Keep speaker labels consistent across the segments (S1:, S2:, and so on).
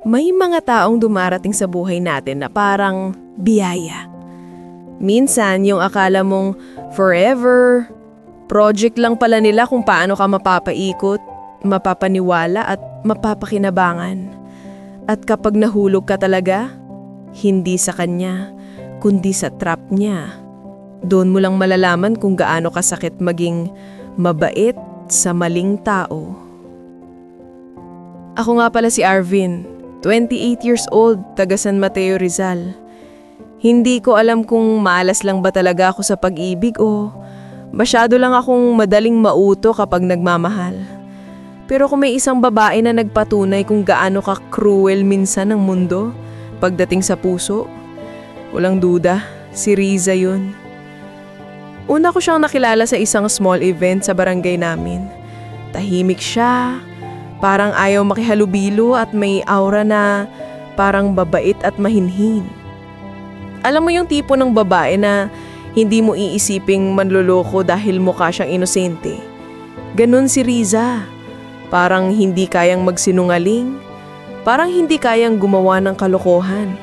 S1: May mga taong dumarating sa buhay natin na parang biyaya. Minsan yung akala mong forever, project lang pala nila kung paano ka mapapaikot, mapapaniwala at mapapakinabangan. At kapag nahulog ka talaga, hindi sa kanya, kundi sa trap niya. Doon mo lang malalaman kung gaano kasakit maging mabait sa maling tao. Ako nga pala si Arvin, 28 years old, taga San Mateo, Rizal. Hindi ko alam kung malas lang ba talaga ako sa pag-ibig o masyado lang akong madaling mauto kapag nagmamahal. Pero kung may isang babae na nagpatunay kung gaano ka-cruel minsan ng mundo pagdating sa puso, walang duda, si Riza yun. Una ko siyang nakilala sa isang small event sa barangay namin. Tahimik siya, parang ayaw makihalubilo at may aura na parang babait at mahinhin. Alam mo yung tipo ng babae na hindi mo iisiping manloloko dahil mukha siyang inosente. Ganun si Riza. Parang hindi kayang magsinungaling. Parang hindi kayang gumawa ng kalokohan.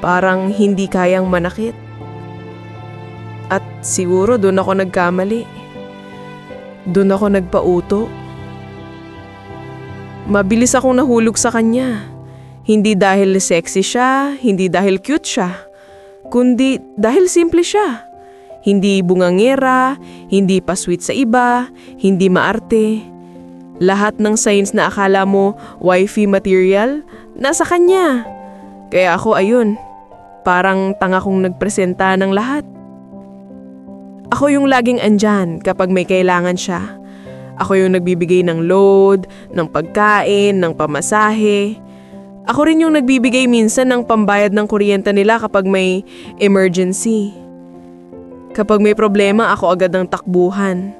S1: Parang hindi kayang manakit. At siguro doon ako nagkamali. Doon ako nagpauto. Mabilis akong nahulog sa kanya. Hindi dahil sexy siya, hindi dahil cute siya, kundi dahil simple siya. Hindi bungangera, hindi pa sweet sa iba, hindi maarte. Lahat ng signs na akala mo wifey material, nasa kanya. Kaya ako ayun, parang tanga kong nagpresenta ng lahat. Ako yung laging andyan kapag may kailangan siya. Ako yung nagbibigay ng load, ng pagkain, ng pamasahe. Ako rin yung nagbibigay minsan ng pambayad ng kuryente nila kapag may emergency. Kapag may problema, ako agad ang takbuhan.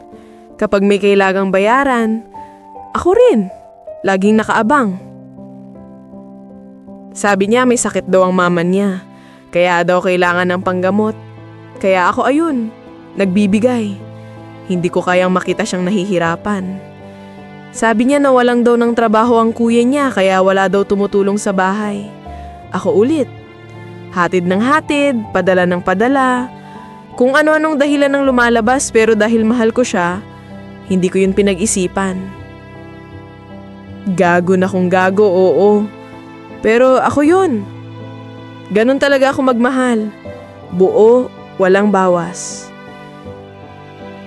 S1: Kapag may kailangang bayaran, ako rin. Laging nakaabang. Sabi niya may sakit daw ang mama niya. Kaya daw kailangan ng panggamot. Kaya ako ayun, nagbibigay. Hindi ko kayang makita siyang nahihirapan. Sabi niya na walang daw ng trabaho ang kuya niya kaya wala daw tumutulong sa bahay. Ako ulit. Hatid ng hatid, padala ng padala. Kung ano-anong dahilan ng lumalabas pero dahil mahal ko siya, hindi ko yun pinag-isipan. Gago na kung gago, oo. Pero ako yun. Ganun talaga ako magmahal. Buo, walang bawas.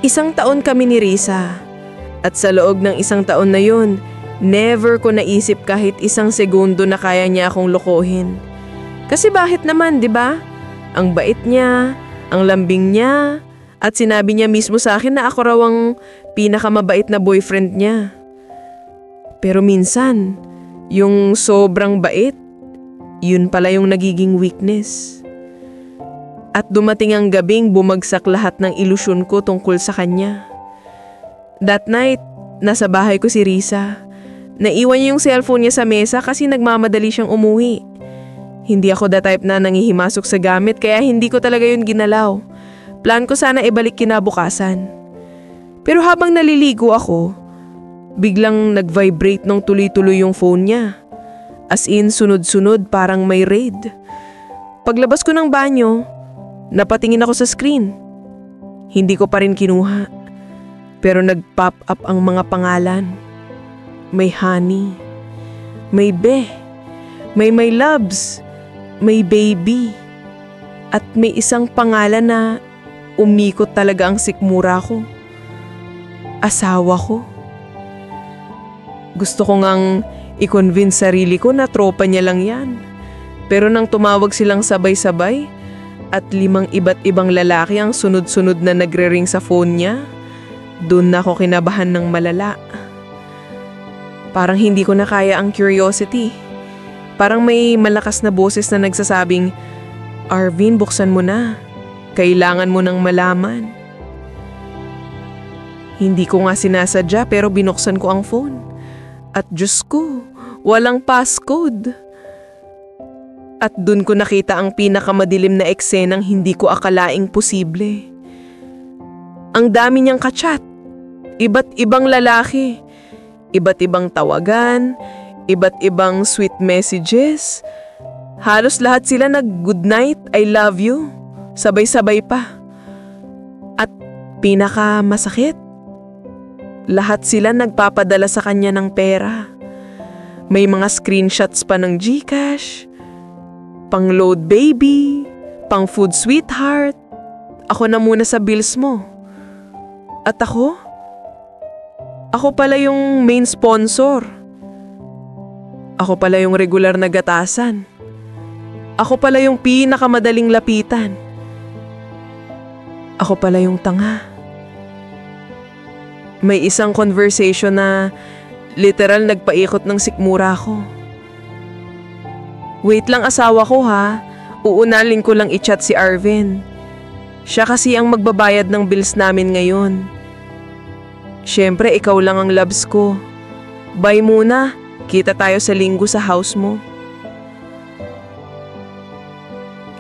S1: 1 taon kami ni Riza. At sa loob ng 1 taon na yun, never ko naisip kahit 1 segundo na kaya niya akong lokohin. Kasi bakit naman, di ba? Ang bait niya, ang lambing niya, at sinabi niya mismo sa akin na ako raw ang pinakamabait na boyfriend niya. Pero minsan, yung sobrang bait, yun pala yung nagiging weakness. At dumating ang gabing bumagsak lahat ng ilusyon ko tungkol sa kanya. That night, nasa bahay ko si Riza. Naiwan niya yung cellphone niya sa mesa kasi nagmamadali siyang umuwi. Hindi ako the type na nangihimasok sa gamit kaya hindi ko talaga yun ginalaw. Plan ko sana ibalik kinabukasan. Pero habang naliligo ako, biglang nag-vibrate ng tuloy-tuloy yung phone niya. As in, sunod-sunod parang may raid. Paglabas ko ng banyo, napatingin ako sa screen. Hindi ko pa rin kinuha. Pero nag-pop up ang mga pangalan. May honey. May be. May my loves. May baby. At may isang pangalan na umikot talaga ang sikmura ko. Asawa ko. Gusto ko ngang i-convince sarili ko na tropa niya lang yan. Pero nang tumawag silang sabay-sabay at 5 iba't ibang lalaki ang sunod-sunod na nagre-ring sa phone niya, doon na ako kinabahan ng malala. Parang hindi ko na kaya ang curiosity. Parang may malakas na boses na nagsasabing, Arvin, buksan mo na. Kailangan mo nang malaman. Hindi ko nga sinasadya pero binuksan ko ang phone. At Diyos ko, walang passcode. At dun ko nakita ang pinakamadilim na eksenang hindi ko akalaing posible. Ang dami niyang kachat. Iba't ibang lalaki. Iba't ibang tawagan. Iba't ibang sweet messages. Halos lahat sila nag-good night, I love you. Sabay-sabay pa. At pinaka masakit, lahat sila nagpapadala sa kanya ng pera. May mga screenshots pa ng GCash, pang load baby, pang food sweetheart. Ako na muna sa bills mo. At ako? Ako pala yung main sponsor. Ako pala yung regular na gatasan. Ako pala yung pinakamadaling lapitan. Ako pala yung tanga. May isang conversation na literal nagpaikot ng sikmura ko. Wait lang asawa ko ha, uunalin ko lang i-chat si Arvin. Siya kasi ang magbabayad ng bills namin ngayon. Siyempre ikaw lang ang labs ko. Bye muna, kita tayo sa linggo sa house mo.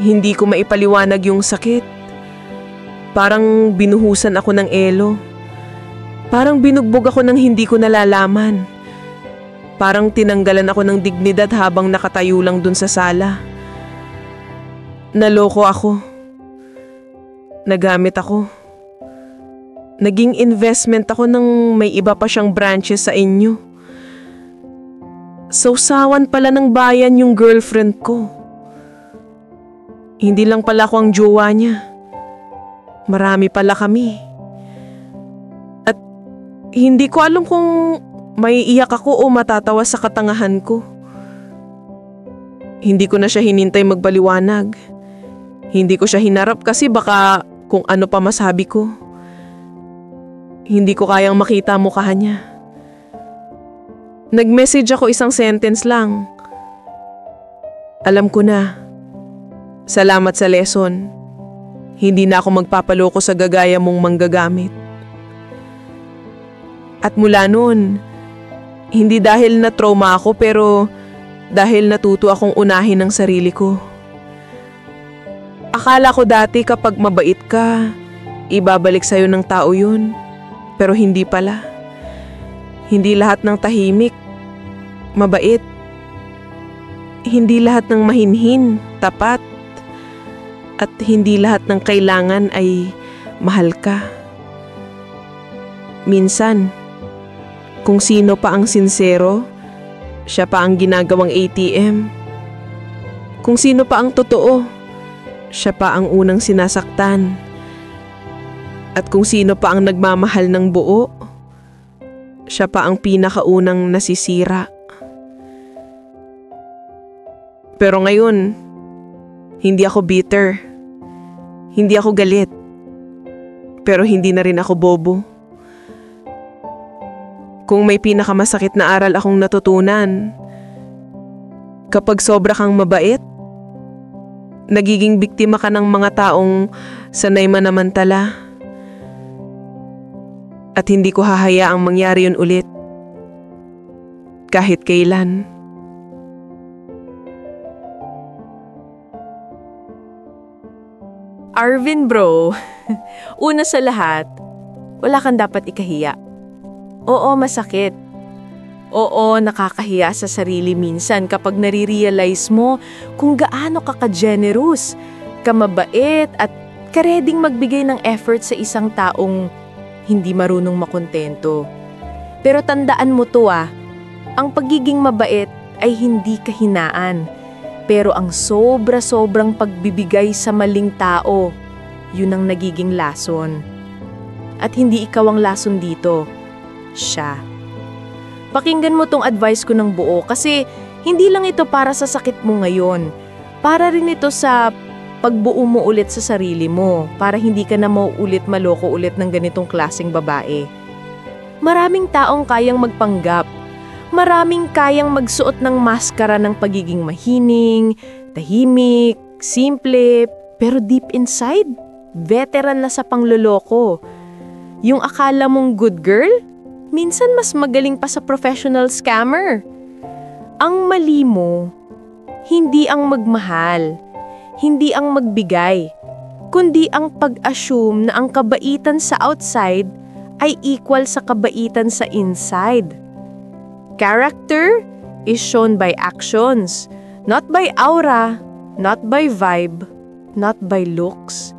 S1: Hindi ko maipaliwanag yung sakit. Parang binuhusan ako ng elo. Parang binugbog ako ng hindi ko nalalaman. Parang tinanggalan ako ng dignidad habang nakatayo lang dun sa sala. Naloko ako. Nagamit ako. Naging investment ako nang may iba pa siyang branches sa inyo. Sausawan pala ng bayan yung girlfriend ko. Hindi lang pala ako ang jowa niya. Marami pala kami. At hindi ko alam kung may iyak ako o matatawa sa katangahan ko. Hindi ko na siya hinintay magbaliwanag. Hindi ko siya hinarap kasi baka kung ano pa masabi ko. Hindi ko kayang makita mukha niya. Nag-message ako isang sentence lang. Alam ko na. Salamat sa lesson. Hindi na ako magpapaloko sa gagaya mong manggagamit. At mula noon, hindi dahil na-trauma ako pero dahil natuto akong unahin ang sarili ko. Akala ko dati kapag mabait ka, ibabalik sa'yo ng tao yun. Pero hindi pala. Hindi lahat ng tahimik, mabait. Hindi lahat ng mahinhin, tapat. At hindi lahat ng kailangan ay mahal ka. Minsan, kung sino pa ang sinsero, siya pa ang ginagawang ATM. Kung sino pa ang totoo, siya pa ang unang sinasaktan. At kung sino pa ang nagmamahal ng buo, siya pa ang pinakaunang nasisira. Pero ngayon, hindi ako bitter. Hindi ako galit. Pero hindi na rin ako bobo. Kung may pinakamasakit na aral akong natutunan, kapag sobra kang mabait, nagiging biktima ka ng mga taong sanay manamantala. At hindi ko hahayaang mangyari yun ulit. Kahit kailan.
S2: Arvin bro, una sa lahat, wala kang dapat ikahiya. Oo, masakit. Oo, nakakahiya sa sarili minsan kapag nare-realize mo kung gaano ka ka-generous, kamabait at kareding magbigay ng effort sa isang taong hindi marunong makontento. Pero tandaan mo to ang pagiging mabait ay hindi kahinaan. Pero ang sobra-sobrang pagbibigay sa maling tao, yun ang nagiging lason. At hindi ikaw ang lason dito, siya. Pakinggan mo tong advice ko ng buo kasi hindi lang ito para sa sakit mo ngayon. Para rin ito sa pagbuo mo ulit sa sarili mo para hindi ka na mauulit maloko ulit ng ganitong klaseng babae. Maraming taong kayang magpanggap. Maraming kayang magsuot ng maskara ng pagiging mahining, tahimik, simple, pero deep inside, veteran na sa pangloloko. Yung akala mong good girl, minsan mas magaling pa sa professional scammer. Ang mali mo, hindi ang magmahal, hindi ang magbigay, kundi ang pag-assume na ang kabaitan sa outside ay equal sa kabaitan sa inside. Character, is shown by actions, not by aura, not by vibe, not by looks.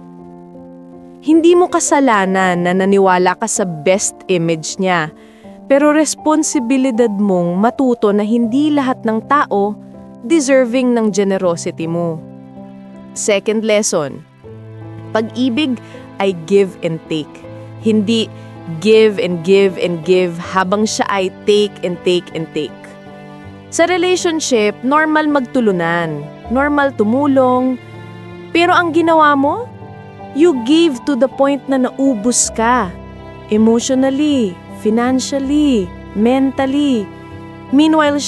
S2: Hindi mo kasalanan na naniwala ka sa best image niya, pero responsibilidad mong matuto na hindi lahat ng tao deserving ng generosity mo. Second lesson, pag-ibig ay give and take. Hindi give and give and give habang siya ay take and take and take. Sa relationship, normal magtulunan, normal tumulong, pero ang ginawa mo, you give to the point na naubos ka. Emotionally, financially, mentally. Meanwhile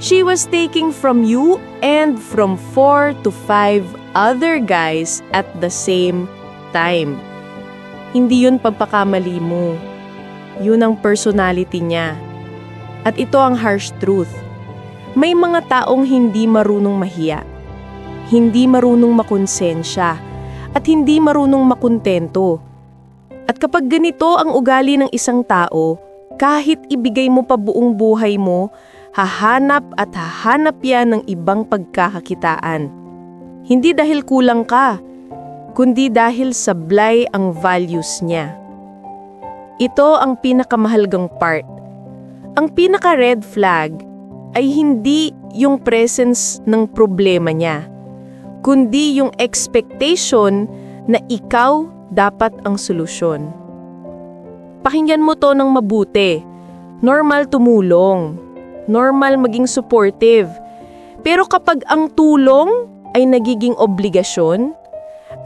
S2: she was taking from you and from 4 to 5 other guys at the same time. Hindi yun pagpakamali mo. Yun ang personality niya. At ito ang harsh truth. May mga taong hindi marunong mahiya, hindi marunong makonsensya, at hindi marunong makontento. At kapag ganito ang ugali ng isang tao, kahit ibigay mo pa buong buhay mo, hahanap at hahanap yan ng ibang pagkakakitaan. Hindi dahil kulang ka, kundi dahil sablay ang values niya. Ito ang pinakamahalagang part. Ang pinaka-red flag ay hindi yung presence ng problema niya, kundi yung expectation na ikaw dapat ang solusyon. Pakinggan mo to ng mabuti. Normal tumulong. Normal maging supportive. Pero kapag ang tulong ay nagiging obligasyon,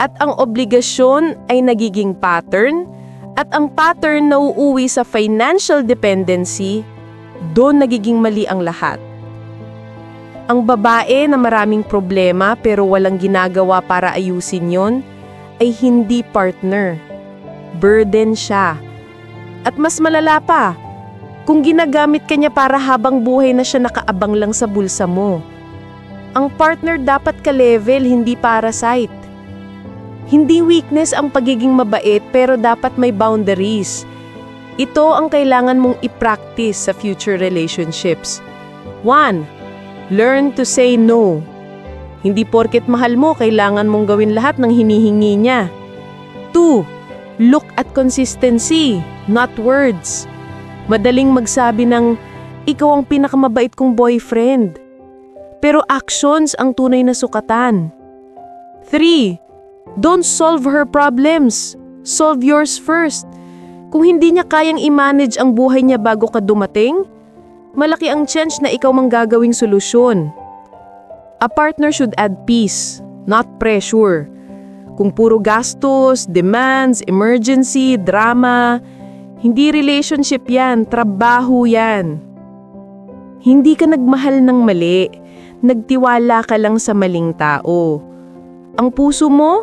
S2: at ang obligasyon ay nagiging pattern, at ang pattern nauuwi sa financial dependency, doon nagiging mali ang lahat. Ang babae na maraming problema pero walang ginagawa para ayusin yon ay hindi partner. Burden siya. At mas malala pa, kung ginagamit ka niya para habang buhay na siya nakaabang lang sa bulsa mo. Ang partner dapat ka-level, hindi parasite. Hindi weakness ang pagiging mabait pero dapat may boundaries. Ito ang kailangan mong i-practice sa future relationships. 1. Learn to say no. Hindi porket mahal mo, kailangan mong gawin lahat ng hinihingi niya. 2. Look at consistency, not words. Madaling magsabi ng, ikaw ang pinakamabait kong boyfriend. Pero actions ang tunay na sukatan. 3. Don't solve her problems. Solve yours first. Kung hindi niya kayang i-manage ang buhay niya bago ka dumating, malaki ang chance na ikaw mang gagawing solusyon. A partner should add peace, not pressure. Kung puro gastos, demands, emergency, drama, hindi relationship yan, trabaho yan. Hindi ka nagmahal ng mali, nagtiwala ka lang sa maling tao. Ang puso mo,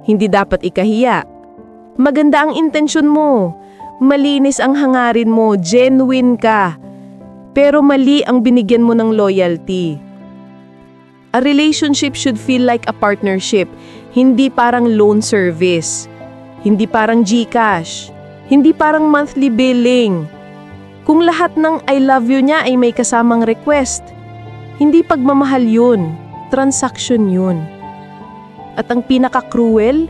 S2: hindi dapat ikahiya. Maganda ang intensyon mo. Malinis ang hangarin mo, genuine ka. Pero mali ang binigyan mo ng loyalty. A relationship should feel like a partnership, hindi parang loan service. Hindi parang GCash. Hindi parang monthly billing. Kung lahat ng I love you niya ay may kasamang request, hindi pagmamahal yun, transaction yun. At ang pinaka-cruel,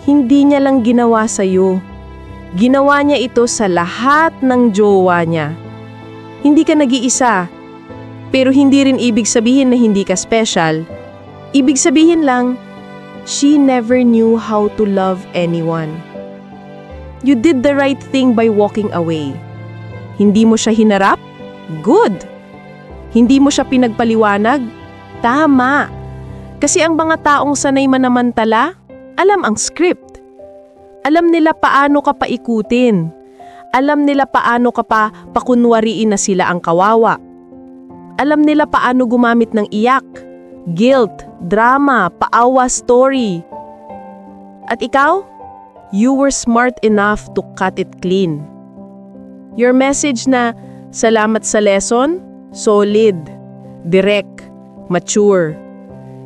S2: hindi niya lang ginawa sa'yo. Ginawa niya ito sa lahat ng jowa niya. Hindi ka nag-iisa, pero hindi rin ibig sabihin na hindi ka special. Ibig sabihin lang, she never knew how to love anyone. You did the right thing by walking away. Hindi mo siya hinarap? Good! Hindi mo siya pinagpaliwanag? Tama! Kasi ang mga taong sanay manamantala, alam ang script. Alam nila paano ka paikutin. Alam nila paano ka pakunwariin na sila ang kawawa. Alam nila paano gumamit ng iyak, guilt, drama, paawa story. At ikaw? You were smart enough to cut it clean. Your message na, salamat sa lesson, solid, direct, mature.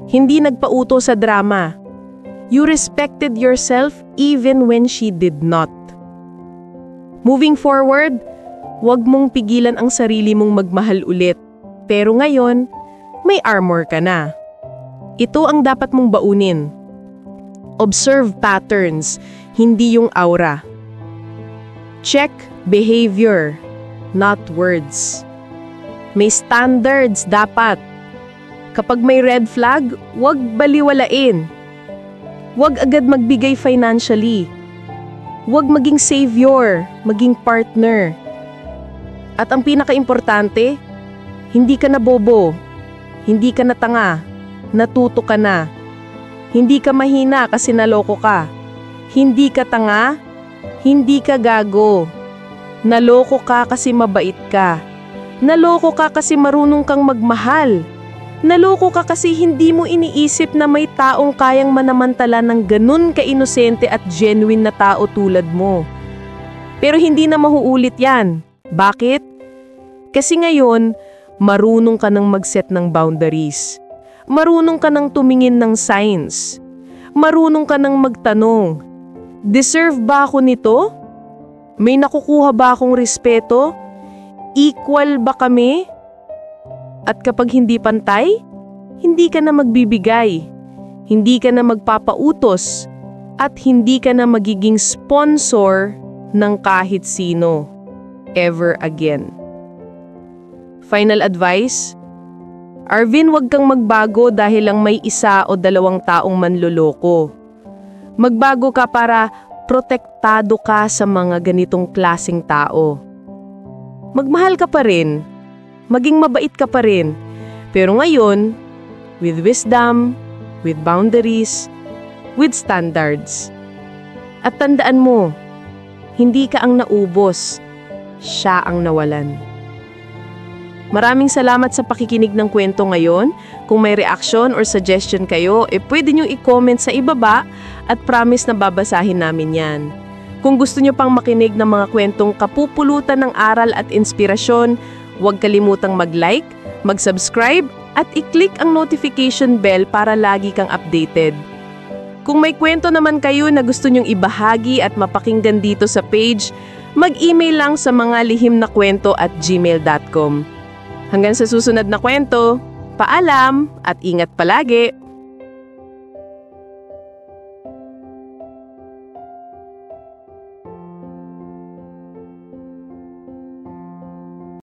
S2: Hindi nagpauto sa drama. You respected yourself even when she did not. Moving forward, huwag mong pigilan ang sarili mong magmahal ulit. Pero ngayon, may armor ka na. Ito ang dapat mong baunin. Observe patterns, hindi yung aura. Check behavior, not words. May standards dapat. Kapag may red flag, huwag baliwalain. Huwag agad magbigay financially. Huwag maging savior, maging partner. At ang pinaka-importante, hindi ka na bobo, hindi ka na tanga, natuto ka na. Hindi ka mahina kasi naloko ka. Hindi ka tanga, hindi ka gago. Naloko ka kasi mabait ka. Naloko ka kasi marunong kang magmahal. Naloko ka kasi hindi mo iniisip na may taong kayang manamantala ng ganun ka-inosente at genuine na tao tulad mo. Pero hindi na mahuulit yan. Bakit? Kasi ngayon, marunong ka nang mag-set ng boundaries. Marunong ka nang tumingin ng signs. Marunong ka nang magtanong, deserve ba ako nito? May nakukuha ba akong respeto? Equal ba kami? At kapag hindi pantay, hindi ka na magbibigay. Hindi ka na magpapautos. At hindi ka na magiging sponsor ng kahit sino. Ever again. Final advice? Arvin, huwag kang magbago dahil lang may isa o dalawang taong manloloko. Magbago ka para protektado ka sa mga ganitong klaseng tao. Magmahal ka pa rin. Maging mabait ka pa rin. Pero ngayon, with wisdom, with boundaries, with standards. At tandaan mo, hindi ka ang naubos, siya ang nawalan. Maraming salamat sa pakikinig ng kwento ngayon. Kung may reaction or suggestion kayo, pwede nyo i-comment sa ibaba at promise na babasahin namin yan. Kung gusto nyo pang makinig ng mga kwentong kapupulutan ng aral at inspirasyon, huwag kalimutang mag-like, mag-subscribe at i-click ang notification bell para lagi kang updated. Kung may kwento naman kayo na gusto nyong ibahagi at mapakinggan dito sa page, mag-email lang sa mga lihimnakwento@gmail.com. Hanggang sa susunod na kwento, paalam at ingat palagi!